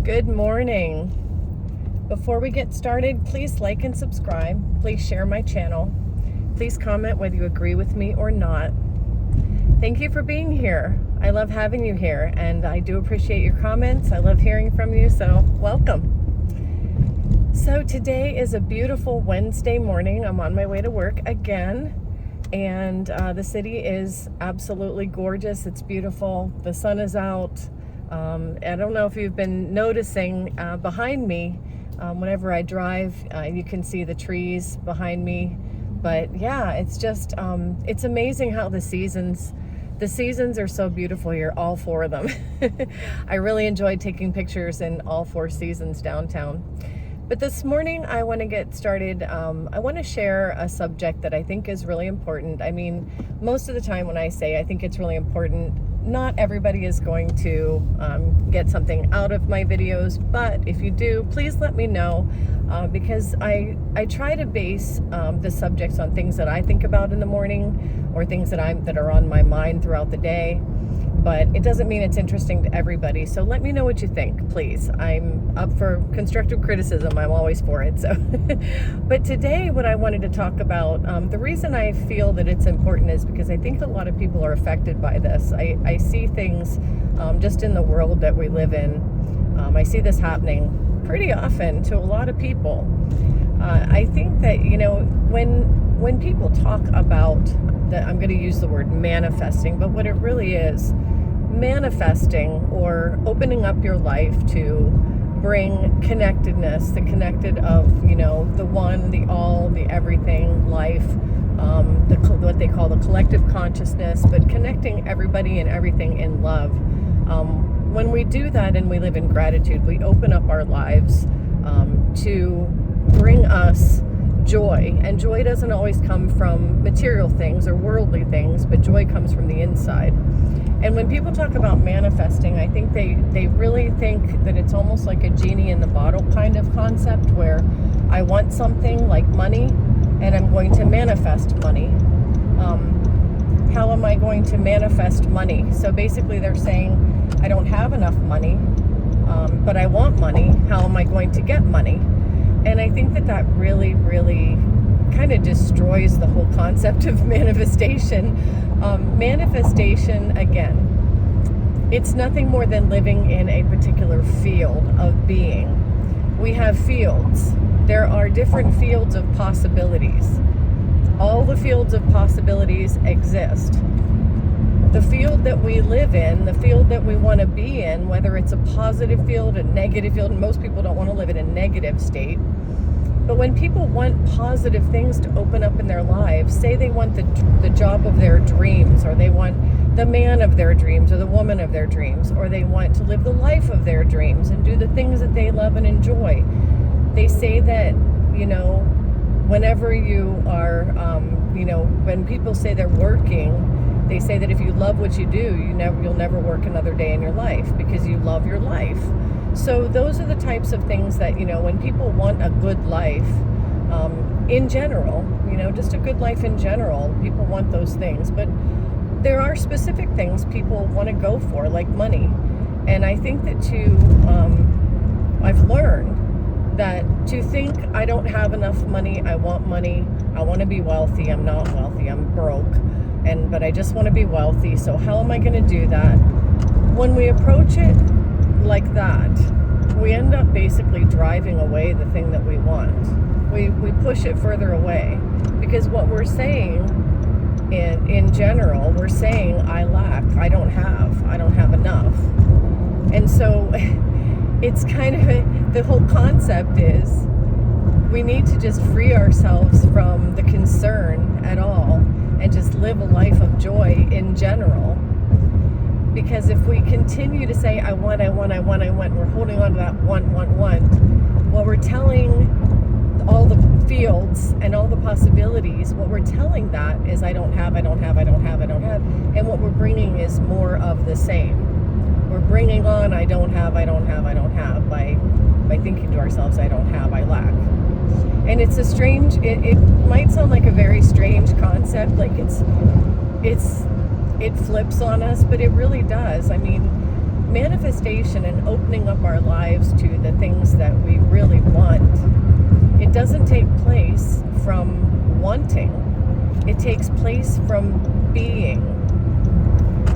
Good morning. Before we get started, please like and subscribe. Please share my channel. Please comment whether you agree with me or not. Thank you for being here. I love having you here, and I do appreciate your comments. I love hearing from you, so welcome. So today is a beautiful Wednesday morning. I'm on my way to work again, and the city is absolutely gorgeous. It's beautiful. The sun is out. I don't know if you've been noticing behind me, whenever I drive, you can see the trees behind me. But yeah, it's just, it's amazing how the seasons are so beautiful here, all four of them. I really enjoyed taking pictures in all four seasons downtown. But this morning I want to get started. I want to share a subject that I think is really important. I mean, most of the time when I say I think it's really important, not everybody is going to get something out of my videos, but if you do, please let me know, because I try to base the subjects on things that I think about in the morning or things that are on my mind throughout the day. But it doesn't mean it's interesting to everybody. So let me know what you think, please. I'm up for constructive criticism. I'm always for it. So, but today what I wanted to talk about, the reason I feel that it's important is because I think a lot of people are affected by this. I see things just in the world that we live in. I see this happening pretty often to a lot of people. I think that, you know, when people talk about that, I'm going to use the word manifesting, but what it really is, manifesting or opening up your life to bring connectedness, the connected of, you know, the one, the all, the everything life, what they call the collective consciousness, but connecting everybody and everything in love. When we do that and we live in gratitude, we open up our lives to bring us joy. And joy doesn't always come from material things or worldly things, but joy comes from the inside. And when people talk about manifesting, I think they really think that it's almost like a genie in the bottle kind of concept, where I want something like money and I'm going to manifest money. How am I going to manifest money? So basically they're saying, I don't have enough money, but I want money. How am I going to get money? And I think that really, really kind of destroys the whole concept of manifestation. Manifestation, again, it's nothing more than living in a particular field of being. We have fields. There are different fields of possibilities. All the fields of possibilities exist. The field that we live in, the field that we want to be in, whether it's a positive field, a negative field, and most people don't want to live in a negative state. But when people want positive things to open up in their lives, say they want the job of their dreams, or they want the man of their dreams or the woman of their dreams, or they want to live the life of their dreams and do the things that they love and enjoy. They say that, you know, whenever you are, when people say they're working, they say that if you love what you do, you'll never work another day in your life because you love your life. So those are the types of things that, you know, when people want a good life, in general, you know, just a good life in general, people want those things. But there are specific things people want to go for, like money. And I think that I've learned that to think I don't have enough money, I want to be wealthy, I'm not wealthy, I'm broke, but I just want to be wealthy, so how am I going to do that? When we approach it like that, we end up basically driving away the thing that we want. We push it further away, because what we're saying in general, we're saying I lack, I don't have enough. And so it's kind of, the whole concept is we need to just free ourselves from the concern at all and just live a life of joy in general. Because if we continue to say, I want, we're holding on to that want, well, we're telling all the fields and all the possibilities, what we're telling that is I don't have. And what we're bringing is more of the same. We're bringing on I don't have by thinking to ourselves, I don't have, I lack. And it's a strange, it might sound like a very strange concept, like it flips on us, but it really does. I mean, manifestation and opening up our lives to the things that we really want, it doesn't take place from wanting. It takes place from being.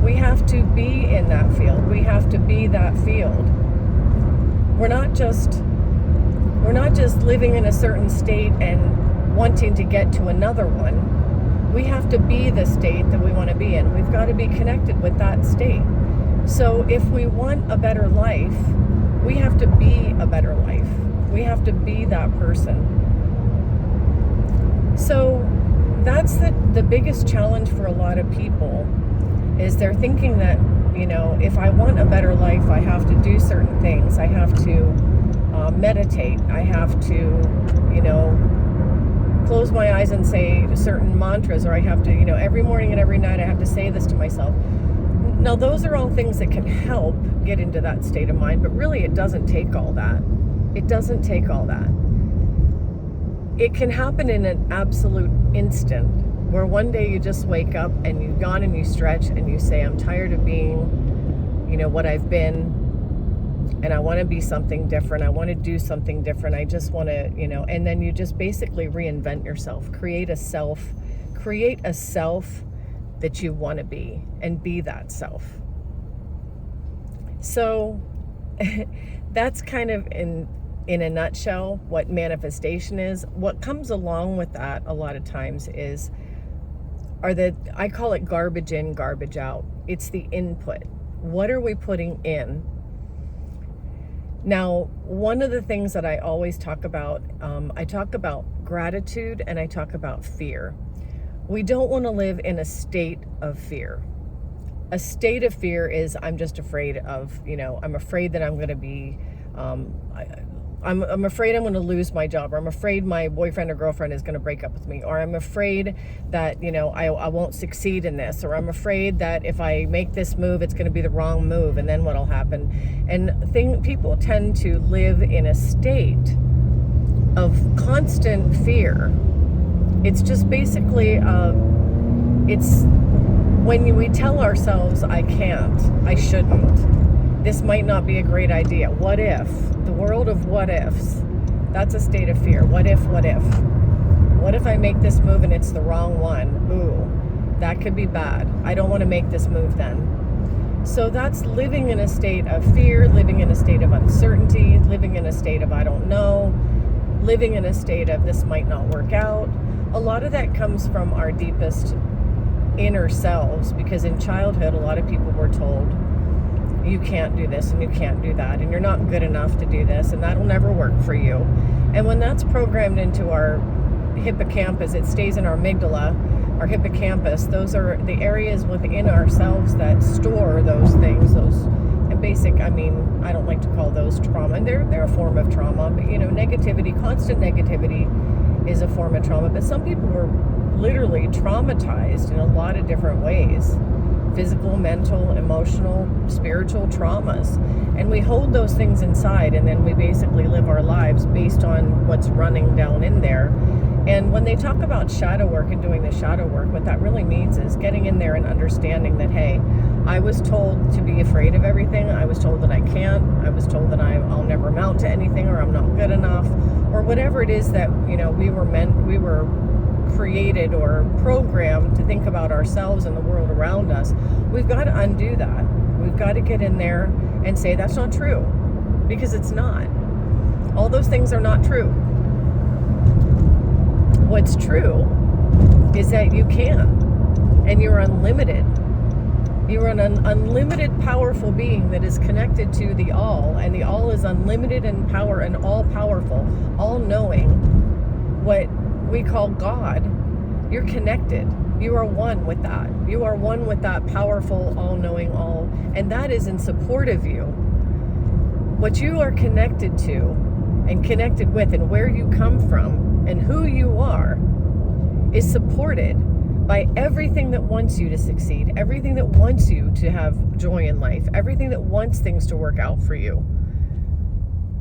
We have to be in that field. We have to be that field. We're not just living in a certain state and wanting to get to another one. We have to be the state that we want to be in. We've got to be connected with that state. So if we want a better life, we have to be a better life. We have to be that person. So that's the biggest challenge for a lot of people, is they're thinking that, if I want a better life, I have to do certain things. I have to meditate. I have to, close my eyes and say certain mantras, or I have to, every morning and every night I have to say this to myself. Now, those are all things that can help get into that state of mind, but really it doesn't take all that. It doesn't take all that. It can happen in an absolute instant, where one day you just wake up and you yawn and you stretch and you say, I'm tired of being, what I've been, and I want to be something different. I want to do something different. I just want to, and then you just basically reinvent yourself, create a self that you want to be, and be that self. So that's kind of in a nutshell what manifestation is. What comes along with that a lot of times I call it garbage in, garbage out. It's the input. What are we putting in? Now, one of the things that I always talk about, I talk about gratitude and I talk about fear. We don't want to live in a state of fear. A state of fear is, I'm just afraid of, I'm afraid that I'm going to be, I'm afraid I'm going to lose my job, or I'm afraid my boyfriend or girlfriend is going to break up with me, or I'm afraid that, I won't succeed in this, or I'm afraid that if I make this move, it's going to be the wrong move, and then what'll happen? And people tend to live in a state of constant fear. It's just basically, it's when we tell ourselves, I can't, I shouldn't, this might not be a great idea. What if? The world of what ifs. That's a state of fear. What if? What if? What if I make this move and it's the wrong one? Ooh, that could be bad. I don't want to make this move then. So that's living in a state of fear, living in a state of uncertainty, living in a state of I don't know, living in a state of this might not work out. A lot of that comes from our deepest inner selves, because in childhood, a lot of people were told, you can't do this and you can't do that, and you're not good enough to do this, and that'll never work for you. And when that's programmed into our hippocampus, it stays in our amygdala, our hippocampus. Those are the areas within ourselves that store those things, I don't like to call those trauma, and they're a form of trauma, but negativity, constant negativity is a form of trauma. But some people were literally traumatized in a lot of different ways. Physical, mental, emotional, spiritual traumas. And we hold those things inside, and then we basically live our lives based on what's running down in there. And when they talk about shadow work and doing the shadow work, what that really means is getting in there and understanding that, hey, I was told to be afraid of everything. I was told that I can't. I was told that I'll never amount to anything, or I'm not good enough, or whatever it is that, we were created or programmed to think about ourselves and the world around us. We've got to undo that. We've got to get in there and say that's not true, because it's not. All those things are not true. What's true is that you can, and you're unlimited. You're an unlimited, powerful being that is connected to the all, and the all is unlimited in power and all-powerful, all-knowing, what we call God. You're connected. You are one with that. You are one with that powerful, all-knowing all, and that is in support of you. What you are connected to and connected with, and where you come from and who you are, is supported by everything that wants you to succeed, everything that wants you to have joy in life, everything that wants things to work out for you.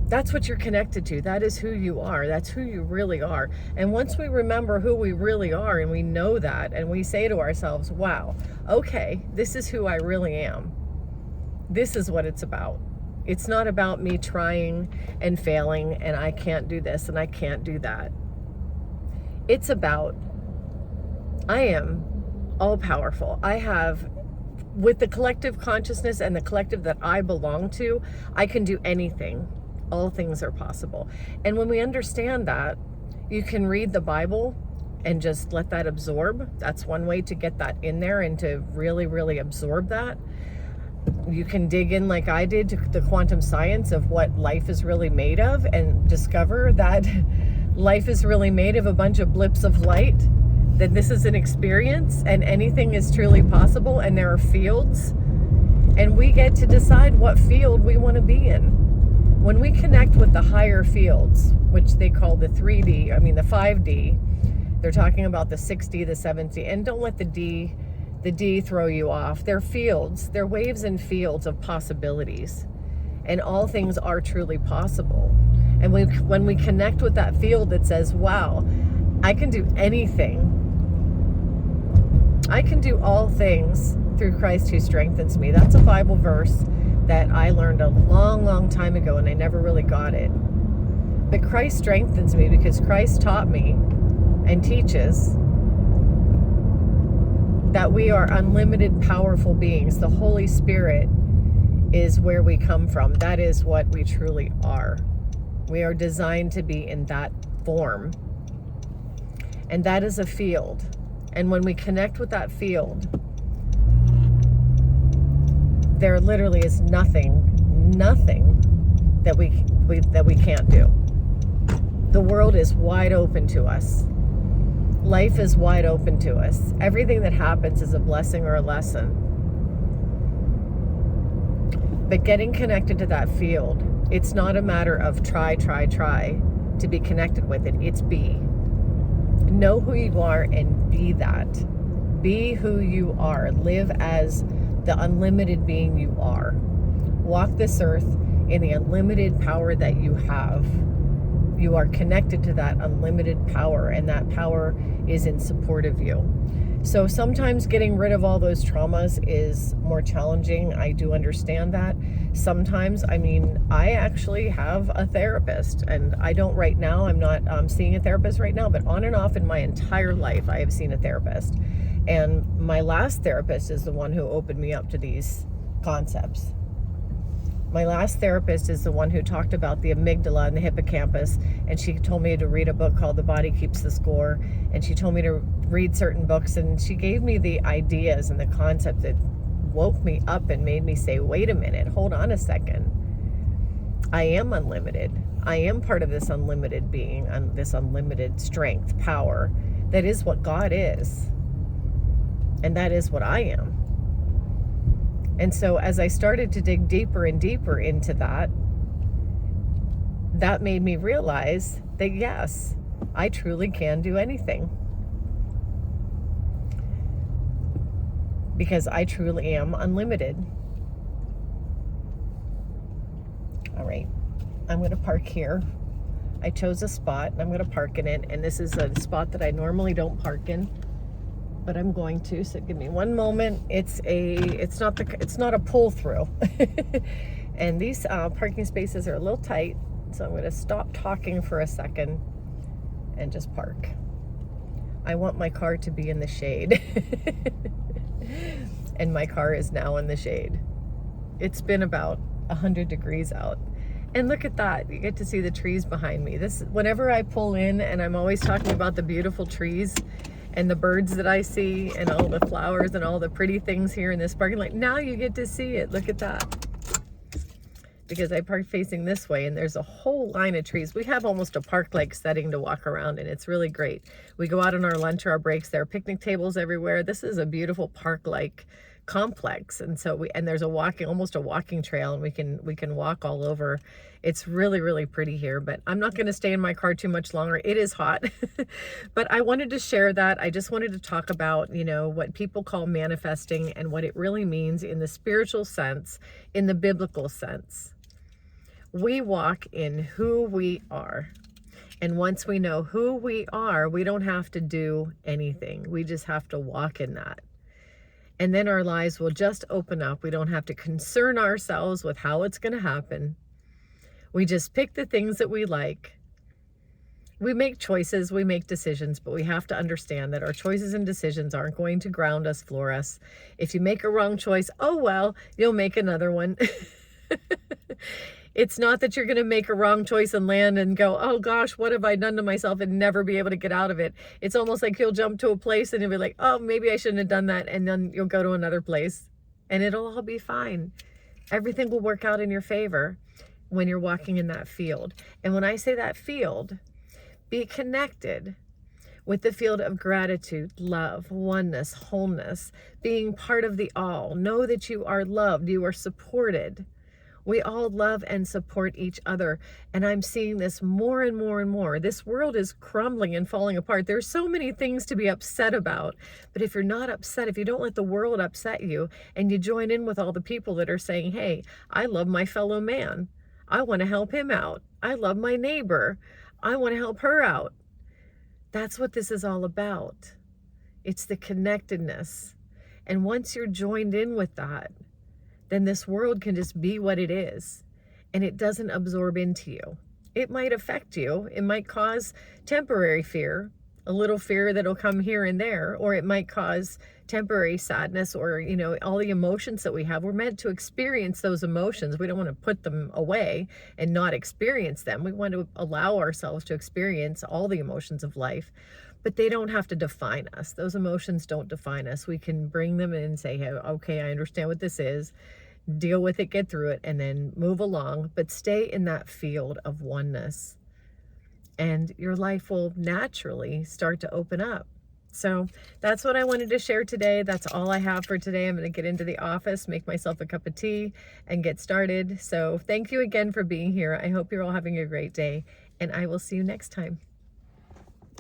That's what you're connected to. That is who you are. That's who you really are. And once we remember who we really are, and we know that, and we say to ourselves, wow, okay, this is who I really am. This is what it's about. It's not about me trying and failing and I can't do this and I can't do that. It's about, I am all powerful. I have, with the collective consciousness and the collective that I belong to, I can do anything. All things are possible. And when we understand that, you can read the Bible and just let that absorb. That's one way to get that in there and to really, really absorb that. You can dig in like I did to the quantum science of what life is really made of and discover that life is really made of a bunch of blips of light, that this is an experience and anything is truly possible, and there are fields and we get to decide what field we want to be in. When we connect with the higher fields, which they call the 3D, I mean the 5D, they're talking about the 6D, the 7D, and don't let the D throw you off. They're fields, they're waves and fields of possibilities, and all things are truly possible. And when we connect with that field that says, wow, I can do anything, I can do all things through Christ who strengthens me. That's a Bible verse that I learned a long, long time ago, and I never really got it. But Christ strengthens me because Christ taught me and teaches that we are unlimited, powerful beings. The Holy Spirit is where we come from. That is what we truly are. We are designed to be in that form. And that is a field. And when we connect with that field, there literally is nothing that we can't do. The world is wide open to us. Life is wide open to us. Everything that happens is a blessing or a lesson. But getting connected to that field, it's not a matter of try to be connected with it. It's be. Know who you are and be that. Be who you are. Live as the unlimited being you are. Walk this earth in the unlimited power that you have. You are connected to that unlimited power, and that power is in support of you. So sometimes getting rid of all those traumas is more challenging. I do understand that. Sometimes, I actually have a therapist, and I don't right now. I'm not seeing a therapist right now, but on and off in my entire life, I have seen a therapist. And my last therapist is the one who opened me up to these concepts. My last therapist is the one who talked about the amygdala and the hippocampus, and she told me to read a book called The Body Keeps the Score, and she told me to read certain books, and she gave me the ideas and the concepts that woke me up and made me say, wait a minute, hold on a second. I am unlimited. I am part of this unlimited being, and this unlimited strength, power. That is what God is. And that is what I am. And so as I started to dig deeper and deeper into that, that made me realize that yes, I truly can do anything. Because I truly am unlimited. All right, I'm going to park here. I chose a spot and I'm going to park in it. And this is a spot that I normally don't park in, but I'm going to, so give me one moment. It's not a pull through. And these parking spaces are a little tight, so I'm going to stop talking for a second and just park. I want my car to be in the shade. And my car is now in the shade. It's been about 100 degrees out. And look at that, you get to see the trees behind me. Whenever I pull in, and I'm always talking about the beautiful trees and the birds that I see and all the flowers and all the pretty things here in this parking lot. Now you get to see it. Look at that. Because I parked facing this way and there's a whole line of trees. We have almost a park-like setting to walk around, and it's really great. We go out on our lunch or our breaks. There are picnic tables everywhere. This is a beautiful park-like complex, and so there's almost a walking trail, and we can walk all over. It's really, really pretty here, but I'm not going to stay in my car too much longer. It is hot. But I wanted to share that. I just wanted to talk about, what people call manifesting and what it really means in the spiritual sense, in the biblical sense. We walk in who we are. And once we know who we are, we don't have to do anything. We just have to walk in that. And then our lives will just open up. We don't have to concern ourselves with how it's going to happen. We just pick the things that we like. We make choices, we make decisions, but we have to understand that our choices and decisions aren't going to ground us, floor us. If you make a wrong choice, oh well, you'll make another one. It's not that you're going to make a wrong choice and land and go, oh gosh, what have I done to myself, and never be able to get out of it. It's almost like you'll jump to a place and you'll be like, oh, maybe I shouldn't have done that. And then you'll go to another place and it'll all be fine. Everything will work out in your favor when you're walking in that field. And when I say that field, be connected with the field of gratitude, love, oneness, wholeness, being part of the all. Know that you are loved, you are supported. We all love and support each other. And I'm seeing this more and more and more. This world is crumbling and falling apart. There's so many things to be upset about. But if you're not upset, if you don't let the world upset you, and you join in with all the people that are saying, hey, I love my fellow man. I want to help him out. I love my neighbor. I want to help her out. That's what this is all about. It's the connectedness. And once you're joined in with that, then this world can just be what it is, and it doesn't absorb into you. It might affect you. It might cause temporary fear, a little fear that'll come here and there, or it might cause temporary sadness, or, you know, all the emotions that we have. We're meant to experience those emotions. We don't want to put them away and not experience them. We want to allow ourselves to experience all the emotions of life, but they don't have to define us. Those emotions don't define us. We can bring them in and say, hey, okay, I understand what this is, deal with it, get through it, and then move along, but stay in that field of oneness. And your life will naturally start to open up. So that's what I wanted to share today. That's all I have for today. I'm going to get into the office, make myself a cup of tea, and get started. So thank you again for being here. I hope you're all having a great day, and I will see you next time.